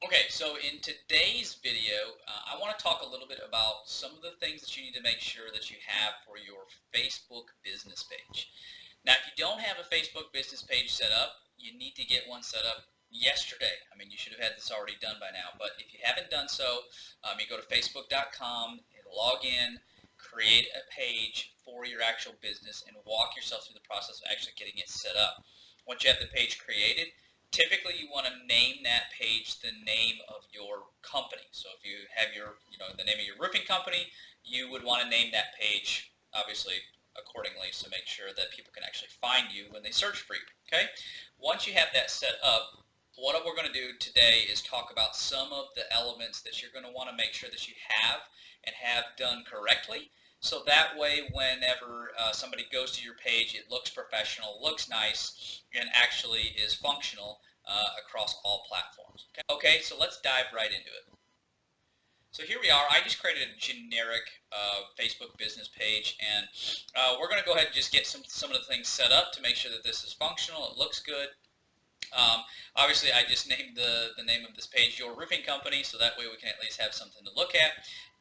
Okay, so in today's video, I want to talk a little bit about some of the things that you need to make sure that you have for your Facebook business page. Now, if you don't have a Facebook business page set up, you need to get one set up yesterday. I mean, you should have had this already done by now, but if you haven't done so, you go to facebook.com, log in, create a page for your actual business, and walk yourself through the process of actually getting it set up. Once you have the page created, typically you want to name that page the name of your company. So if you have the name of your roofing company, you would want to name that page obviously accordingly, so make sure that people can actually find you when they search for you. Okay, once you have that set up, what we're going to do today is talk about some of the elements that you're going to want to make sure that you have and have done correctly, so that way whenever somebody goes to your page, it looks professional, looks nice, and actually is functional across all platforms. Okay, so let's dive right into it. So here we are. I just created a generic Facebook business page, and we're going to go ahead and just get some of the things set up to make sure that this is functional, it looks good. Obviously, I just named the name of this page Your Roofing Company, so that way we can at least have something to look at.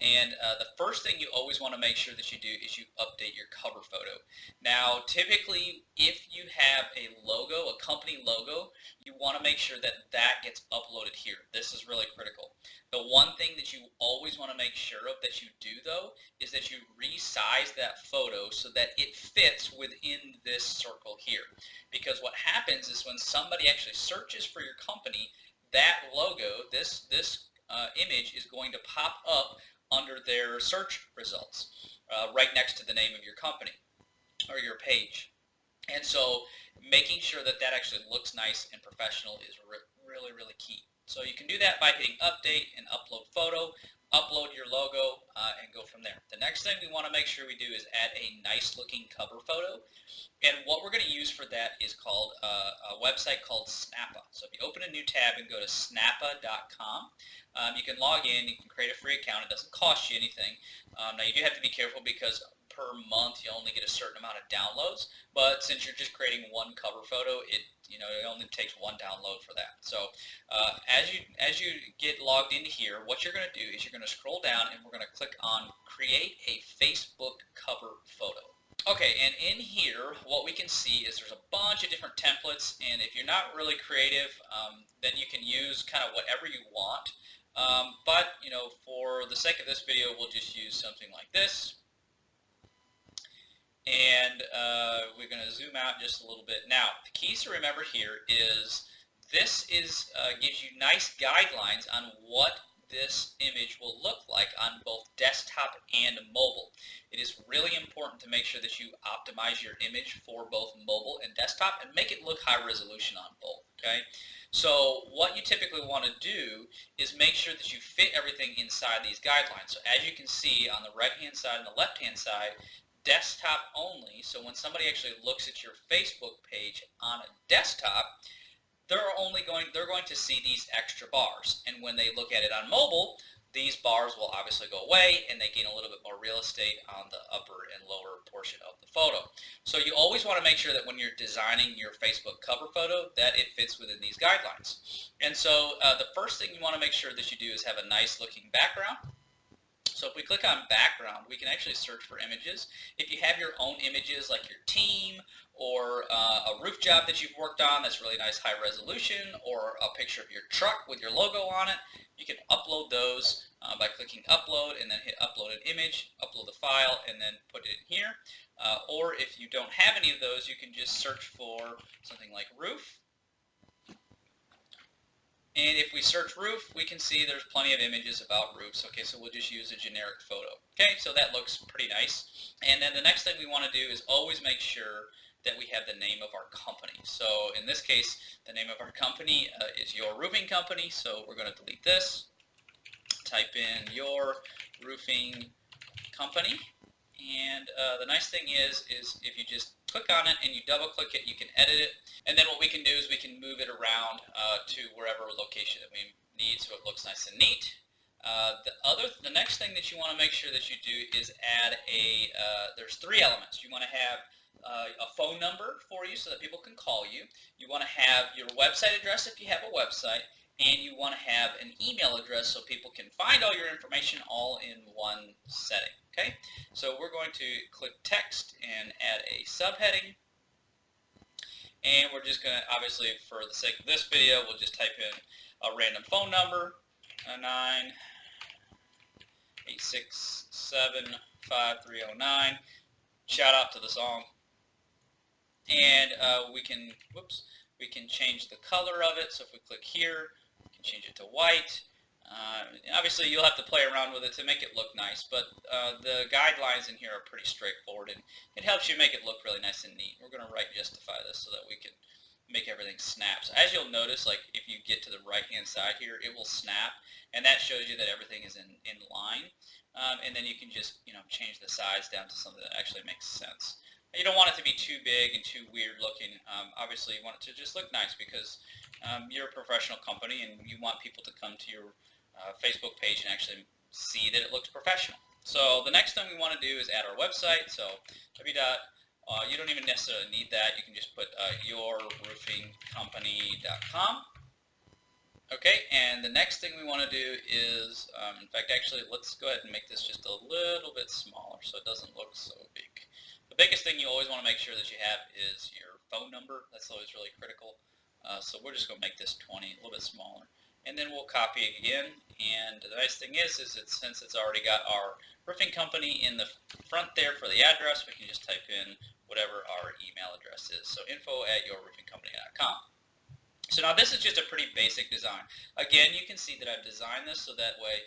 And the first thing you always want to make sure that you do is you update your cover photo. Now, typically, if you have a logo, a company logo, you want to make sure that that gets uploaded here. This is really critical. The one thing that you always want to make sure of that you do, though, is that you resize that photo so that it fits within this circle here. Because what happens is when somebody actually searches for your company, that logo, this image is going to pop up under their search results, right next to the name of your company or your page. And so making sure that that actually looks nice and professional is really, really key. So you can do that by hitting update and upload photo, upload your logo, and go from there. The next thing we want to make sure we do is add a nice looking cover photo. And what we're going to use for that is called a website called Snappa. So if you open a new tab and go to snappa.com, you can log in, you can create a free account. It doesn't cost you anything. Now you do have to be careful because per month you only get a certain amount of downloads, but since you're just creating one cover photo, it only takes one download for that. So as you get logged into here, what you're going to do is you're going to scroll down and we're going to click on Create a Facebook Cover Photo. Okay, and in here, what we can see is there's a bunch of different templates, and if you're not really creative, then you can use kind of whatever you want. But for the sake of this video, we'll just use something like this. And we're going to zoom out just a little bit. Now, the keys to remember here is this gives you nice guidelines on what this image will look like on both desktop and mobile. It is really important to make sure that you optimize your image for both mobile and desktop and make it look high resolution on both. Okay, so what you typically want to do is make sure that you fit everything inside these guidelines. So as you can see on the right hand side and the left hand side, desktop only. So when somebody actually looks at your Facebook page on a desktop, they're going to see these extra bars, and when they look at it on mobile, these bars will obviously go away and they gain a little bit more real estate on the upper and lower portion of the photo. So you always want to make sure that when you're designing your Facebook cover photo that it fits within these guidelines. And so the first thing you want to make sure that you do is have a nice looking background. So if we click on background, we can actually search for images. If you have your own images like your team or a roof job that you've worked on that's really nice high resolution, or a picture of your truck with your logo on it, you can upload those by clicking upload and then hit upload an image, upload the file, and then put it in here. Or if you don't have any of those, you can just search for something like roof. And if we search roof, we can see there's plenty of images about roofs. Okay, so we'll just use a generic photo. Okay, so that looks pretty nice. And then the next thing we want to do is always make sure that we have the name of our company. So in this case, the name of our company is Your Roofing Company. So we're going to delete this. Type in Your Roofing Company. And the nice thing is if you just click on it and you double click it, you can edit it. And then what we can do is we can move it around to wherever location that we need so it looks nice and neat. The next thing that you want to make sure that you do is add there's three elements. You want to have a phone number for you so that people can call you. You want to have your website address if you have a website, and you want to have an email address so people can find all your information all in one setting. Okay, so we're going to click text and add a subheading, and we're just going to, obviously for the sake of this video, we'll just type in a random phone number, 9867539. Shout out to the song, and we can change the color of it. So if we click here, we can change it to white. Obviously, you'll have to play around with it to make it look nice, but the guidelines in here are pretty straightforward, and it helps you make it look really nice and neat. We're going to justify this so that we can make everything snap. So as you'll notice, like if you get to the right-hand side here, it will snap, and that shows you that everything is in line. And then you can just change the size down to something that actually makes sense. You don't want it to be too big and too weird looking. Obviously, you want it to just look nice because you're a professional company and you want people to come to your Facebook page and actually see that it looks professional. So the next thing we want to do is add our website. So you don't even necessarily need that. You can just put yourroofingcompany.com. Okay, and the next thing we want to do is, in fact, actually, let's go ahead and make this just a little bit smaller so it doesn't look so big. The biggest thing you always want to make sure that you have is your phone number. That's always really critical. So we're just going to make this 20, a little bit smaller. And then we'll copy it again. And the nice thing is since it's already got our roofing company in the front there for the address, we can just type in whatever our email address is. So info@yourroofingcompany.com. So now this is just a pretty basic design. Again, you can see that I've designed this so that way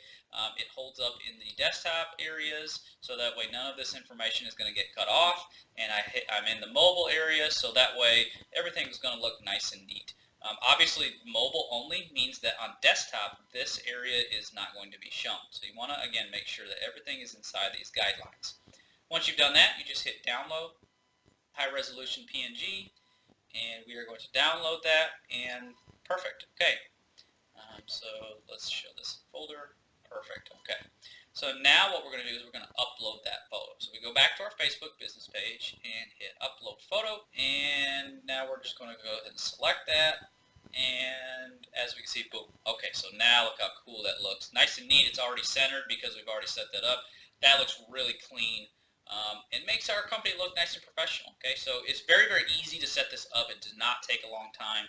it holds up in the desktop areas, so that way none of this information is going to get cut off, and I'm in the mobile area, so that way everything is going to look nice and neat. Obviously, mobile only means that on desktop, this area is not going to be shown. So you want to, again, make sure that everything is inside these guidelines. Once you've done that, you just hit download, high resolution PNG, and we are going to download that, and perfect. Okay, so let's show this folder. Perfect. Okay, so now what we're going to do is we're going to upload that photo. So we go back to our Facebook business page and hit upload photo, and now we're just going to go ahead and select that, and as we can see, boom. Okay, so now look how cool that looks. Nice and neat. It's already centered because we've already set that up. That looks really clean. It makes our company look nice and professional. Okay, so it's very, very easy to set this up. It does not take a long time.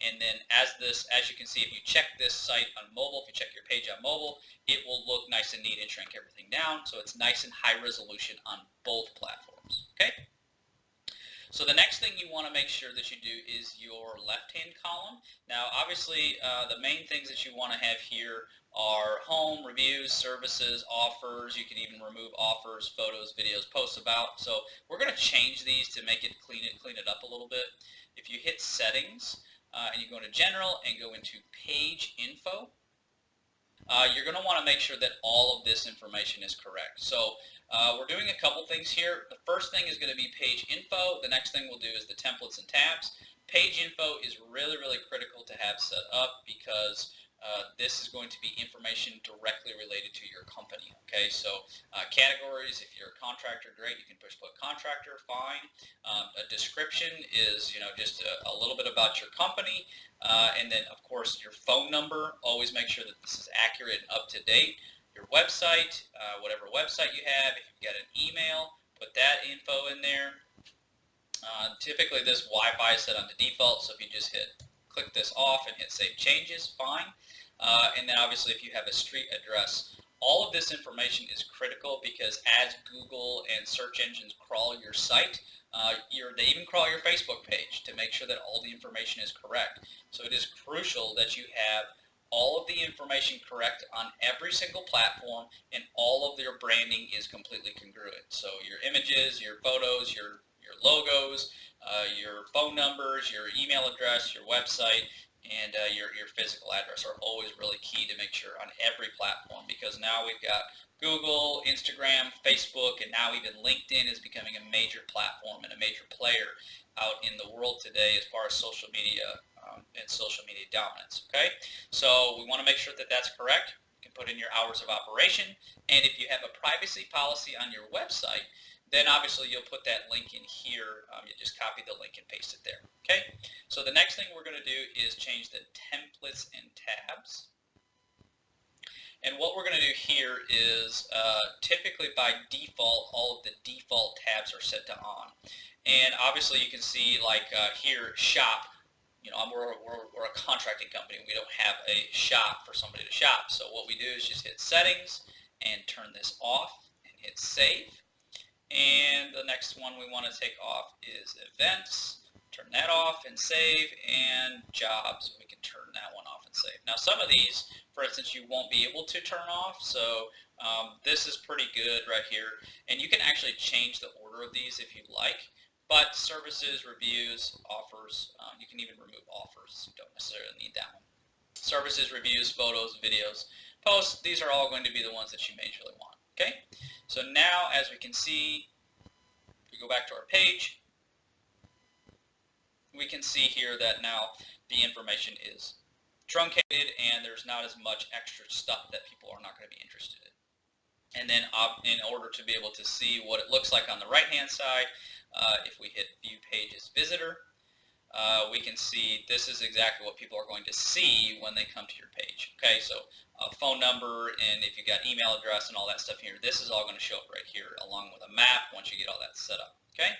And then as you can see, if you check this site on mobile, if you check your page on mobile, it will look nice and neat and shrink everything down. So it's nice and high resolution on both platforms. Okay. So the next thing you want to make sure that you do is your left-hand column. Now, obviously, the main things that you want to have here are home, reviews, services, offers. You can even remove offers, photos, videos, posts about. So we're going to change these to make it clean it up a little bit. If you hit settings and you go into general and go into page info, you're going to want to make sure that all of this information is correct. So we're doing a couple things here. The first thing is going to be page info. The next thing we'll do is the templates and tabs. Page info is really, really critical to have set up because this is going to be information directly related to your company. Okay, so categories, if you're a contractor, great, you can push put contractor, fine. A description is just a little bit about your company, and then of course your phone number. Always make sure that this is accurate and up to date. Your website, whatever website you have. If you've got an email, put that info in there. Typically this Wi-Fi is set on the default, so if you just click this off and hit save changes, fine. And then obviously if you have a street address, all of this information is critical because as Google and search engines crawl your site, they even crawl your Facebook page to make sure that all the information is correct. So it is crucial that you have all of the information correct on every single platform, and all of your branding is completely congruent. So your images, your photos, your logos, your phone numbers, your email address, your website, and your physical address are always really key to make sure on every platform, because now we've got Google, Instagram, Facebook, and now even LinkedIn is becoming a major platform and a major player out in the world today as far as social media and social media dominance. Okay, so we want to make sure that that's correct. You can put in your hours of operation, and if you have a privacy policy on your website, then obviously you'll put that link in here. You just copy the link and paste it there. Okay. So the next thing we're going to do is change the templates and tabs. And what we're going to do here is typically by default, all of the default tabs are set to on. And obviously you can see like here, shop. You know, we're a contracting company. We don't have a shop for somebody to shop. So what we do is just hit settings and turn this off and hit save. And the next one we want to take off is events. Turn that off and save, and jobs. We can turn that one off and save. Now some of these, for instance, you won't be able to turn off, so this is pretty good right here. And you can actually change the order of these if you'd like. But services, reviews, offers, you can even remove offers. You don't necessarily need that one. Services, reviews, photos, videos, posts, these are all going to be the ones that you majorly want. Okay, so now as we can see, if we go back to our page, we can see here that now the information is truncated and there's not as much extra stuff that people are not going to be interested in. And then in order to be able to see what it looks like on the right hand side, if we hit view pages visitor, we can see this is exactly what people are going to see when they come to your page. Okay, so phone number, and if you got email address and all that stuff here, this is all going to show up right here along with a map once you get all that set up. Okay,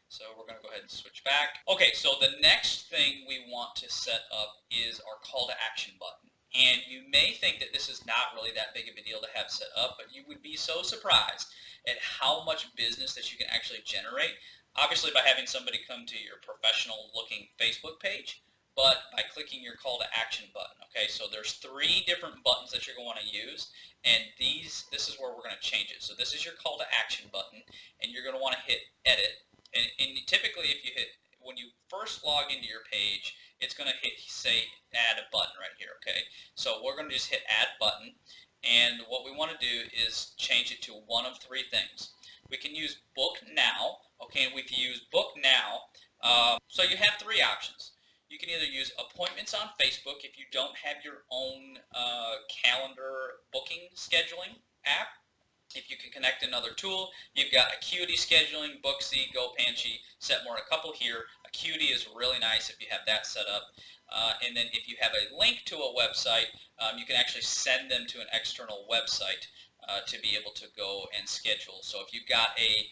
so we're going to go ahead and switch back. Okay, so the next thing we want to set up is our call to action button. And you may think that this is not really that big of a deal to have set up, but you would be so surprised at how much business that you can actually generate. Obviously by having somebody come to your professional looking Facebook page, but by clicking your call to action button. Okay, so there's 3 different buttons that you're going to want to use, and this is where we're going to change it. So this is your call to action button, and you're going to want to hit edit. And typically if you hit, when you first log into your page, it's going to hit, say, add a button right here. Okay, so we're going to just hit add button, and what we want to do is change it to one of 3 things. We can use book now. Okay, and if you use book now, so you have 3 options. You can either use appointments on Facebook if you don't have your own calendar booking scheduling app. If you can connect another tool, you've got Acuity scheduling, Booksy, GoPanchi, Setmore, a couple here. Acuity is really nice if you have that set up. And then if you have a link to a website, you can actually send them to an external website to be able to go and schedule. So if you've got a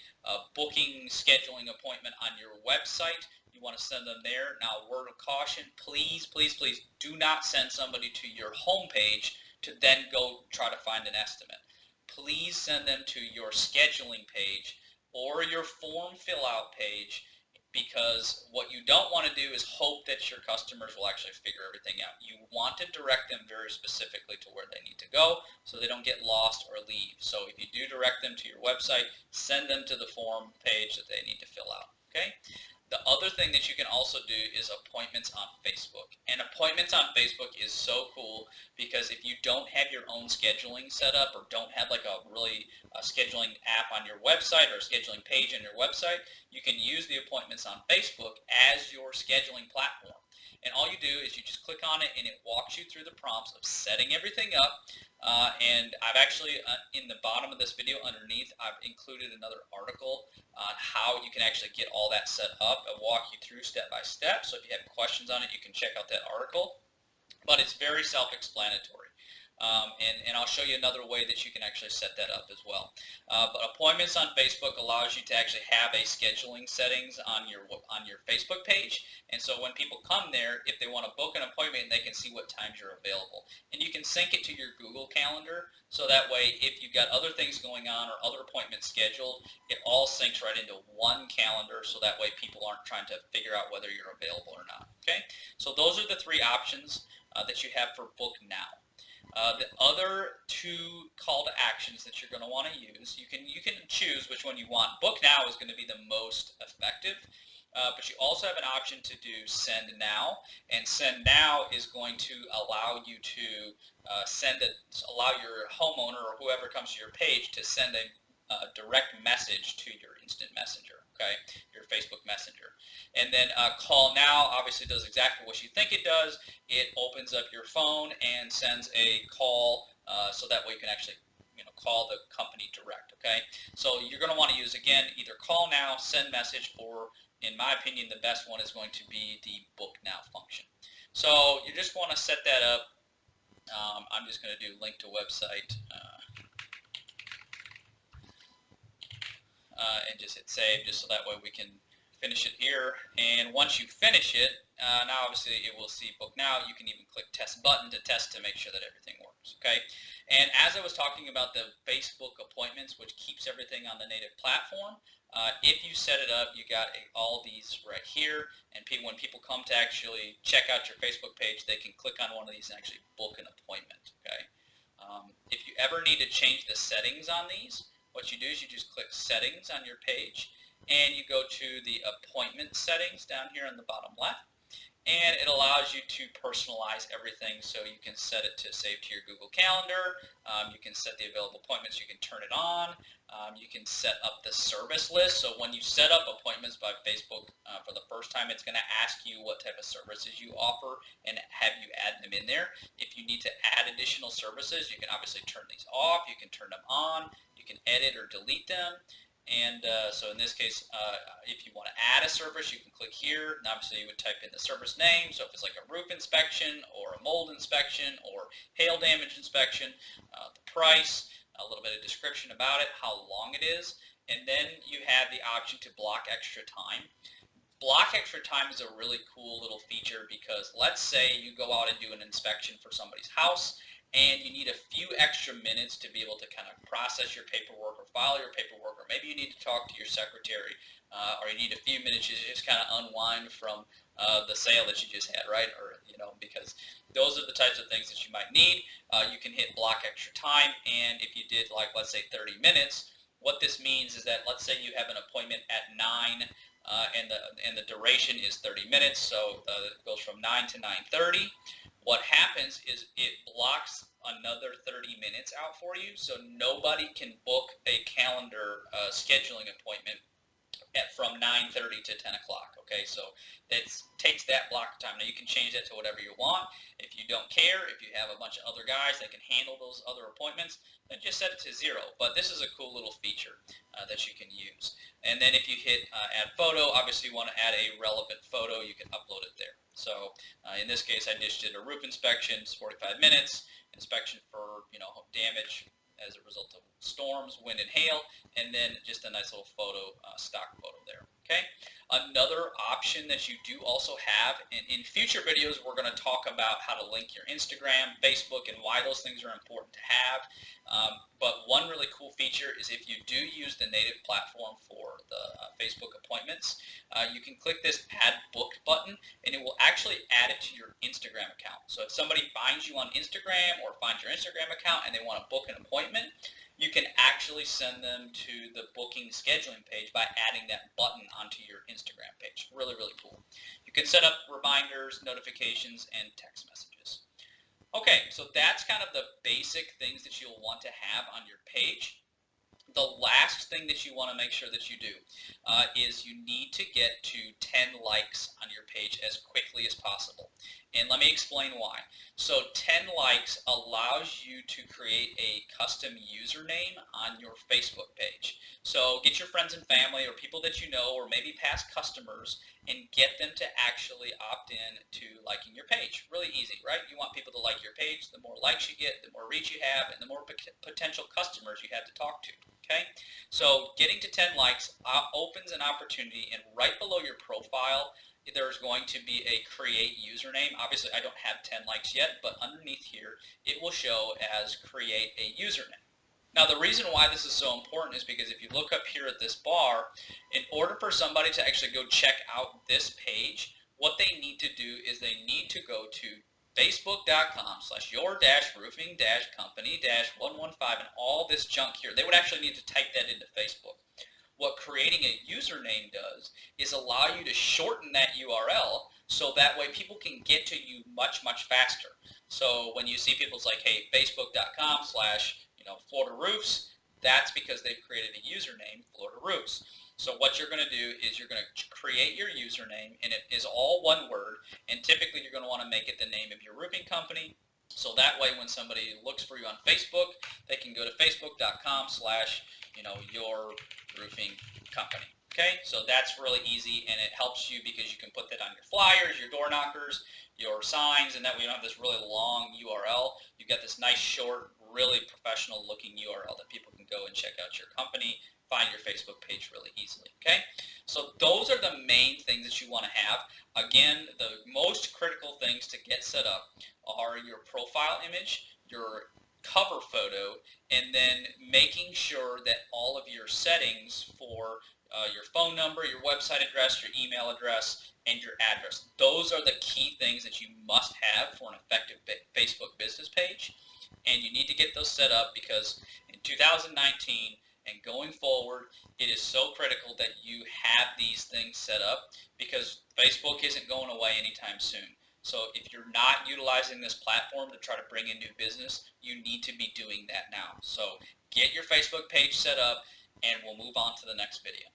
booking scheduling appointment on your website, you want to send them there. Now, word of caution, please, please, please do not send somebody to your home page to then go try to find an estimate. Please send them to your scheduling page or your form fill out page, because what you don't want to do is hope that your customers will actually figure everything out. You want to direct them very specifically to where they need to go so they don't get lost or leave. So if you do direct them to your website, send them to the form page that they need to fill out. Okay? The other thing that you can also do is appointments on Facebook. And appointments on Facebook is so cool because if you don't have your own scheduling set up or don't have like a really scheduling app on your website or a scheduling page on your website, you can use the appointments on Facebook as your scheduling platform. And all you do is you just click on it and it walks you through the prompts of setting everything up. And I've actually, in the bottom of this video underneath, I've included another article on how you can actually get all that set up and walk you through step by step. So if you have questions on it, you can check out that article. But it's very self-explanatory. And I'll show you another way that you can actually set that up as well. But appointments on Facebook allows you to actually have a scheduling settings on your Facebook page. And so when people come there, if they want to book an appointment, they can see what times you're available. And you can sync it to your Google Calendar, so that way if you've got other things going on or other appointments scheduled, it all syncs right into one calendar, so that way people aren't trying to figure out whether you're available or not. Okay, so those are the 3 options that you have for Book Now. The other 2 call to actions that you're going to want to use, you can choose which one you want. Book Now is going to be the most effective, but you also have an option to do Send Now, and Send Now is going to allow you to allow your homeowner or whoever comes to your page to send a direct message to your instant messenger, okay, your Facebook Messenger. And then Call Now obviously does exactly what you think it does. It opens up your phone and sends a call, so that way you can actually call the company direct. Okay, so you're going to want to use, again, either call now, send message, or in my opinion the best one is going to be the book now function. So you just want to set that up. I'm just going to do link to website and just hit save, just so that way we can finish it here. And once you finish it, now obviously it will see book now. You can even click test button to test to make sure that everything works. Okay. And as I was talking about the Facebook appointments, which keeps everything on the native platform, if you set it up, you got all these right here, and when people come to actually check out your Facebook page, they can click on one of these and actually book an appointment. Okay. If you ever need to change the settings on these, what you do is you just click settings on your page, and you go to the appointment settings down here on the bottom left, and it allows you to personalize everything. So you can set it to save to your Google Calendar. You can set the available appointments. You can turn it on. You can set up the service list. So when you set up appointments by Facebook for the first time, it's going to ask you what type of services you offer and have you add them in there. If you need to add additional services, you can obviously turn these off. You can turn them on. You can edit or delete them. And so in this case, if you want to add a service, you can click here, and obviously you would type in the service name. So if it's like a roof inspection or a mold inspection or hail damage inspection, the price, a little bit of description about it, how long it is, and then you have the option to block extra time. Block extra time is a really cool little feature because let's say you go out and do an inspection for somebody's house, and you need a few extra minutes to be able to kind of process your paperwork or file your paperwork, or maybe you need to talk to your secretary, or you need a few minutes to just kind of unwind from the sale that you just had, right? Or, because those are the types of things that you might need. You can hit block extra time, and if you did, like, let's say 30 minutes, what this means is that, let's say you have an appointment at 9, and the duration is 30 minutes, so it goes from 9 to 9:30. What happens is it blocks another 30 minutes out for you, so nobody can book a calendar scheduling appointment from 9:30 to 10 o'clock. Okay, so it takes that block of time. Now you can change that to whatever you want. If you don't care, if you have a bunch of other guys that can handle those other appointments, then just set it to 0. But this is a cool little feature that you can use. And then if you hit add photo, obviously you want to add a relevant photo, you can upload it there. So in this case, I just did a roof inspection, it's 45 minutes, inspection for damage as a result of storms, wind, and hail, and then just a nice little photo, stock photo there. Okay. Another option that you do also have, and in future videos we're going to talk about how to link your Instagram, Facebook, and why those things are important to have. But one really cool feature is if you do use the native platform for the Facebook appointments, you can click this Add Booked button, and it will actually add it to your Instagram account. So if somebody finds you on Instagram or finds your Instagram account and they want to book an appointment, you can actually send them to the booking scheduling page by adding that button onto your Instagram page. Really, really cool. You can set up reminders, notifications, and text messages. Okay, so that's kind of the basic things that you'll want to have on your page. The last thing that you want to make sure that you do is you need to get to 10 likes on your page as quickly as possible. And let me explain why. So 10 likes allows you to create a custom username on your Facebook page. So get your friends and family or people that you know or maybe past customers and get them to actually opt in to liking your page. Really easy, right? You want people to like your page. The more likes you get, the more reach you have, and the more potential customers you have to talk to. Okay, so getting to 10 likes opens an opportunity, and right below your profile there's going to be a create username. Obviously I don't have 10 likes yet, but underneath here it will show as create a username. Now the reason why this is so important is because if you look up here at this bar, in order for somebody to actually go check out this page, what they need to do is they need to go to facebook.com/your-roofing-company-115 and all this junk here. They would actually need to type that into Facebook. What creating a username does is allow you to shorten that URL so that way people can get to you much, much faster. So when you see people's like, hey, facebook.com/Florida Roofs, that's because they've created a username, Florida Roofs. So what you're going to do is you're going to create your username, and it is all one word, and typically you're going to want to make it the name of your roofing company, So that way when somebody looks for you on Facebook, they can go to facebook.com/your roofing company. Okay, so that's really easy, and it helps you because you can put that on your flyers, your door knockers, your signs, and that way you don't have this really long URL. You've got this nice, short, really professional looking URL that people can go and check out your company, find your Facebook page really easily. Okay, so those are the main things that you want to have. Again, the most critical things to get set up are your profile image, your cover photo, and then making sure that all of your settings for your phone number, your website address, your email address, and your address. Those are the key things that you must have for an effective Facebook business page. And you need to get those set up because in 2019 and going forward, it is so critical that you have these things set up because Facebook isn't going away anytime soon. So if you're not utilizing this platform to try to bring in new business, you need to be doing that now. So get your Facebook page set up and we'll move on to the next video.